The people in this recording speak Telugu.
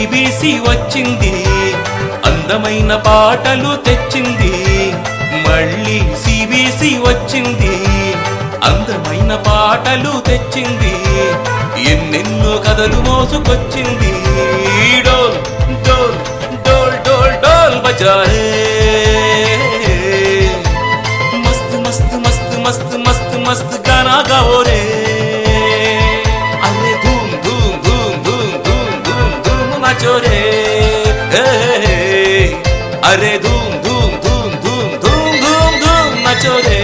సిబిసి వచ్చింది, అందమైన పాటలు తెచ్చింది. మళ్ళీ సిబిసి వచ్చింది, అందమైన పాటలు తెచ్చింది. ఎన్నెన్నో కథలు మోసుకొచ్చింది. డోల్ డోల్ డోల్ డోల్ డోల్ బజాయే, మస్త్ మస్త్ మస్త్ మస్త్ మస్త్ మస్త్ గానా గాओ रे. अरे धूम धूम धूम धूम धूम धूम धूम नाचो रे. अरे धूम धूम धूम धूम धूम धूम धूम नाचो रे.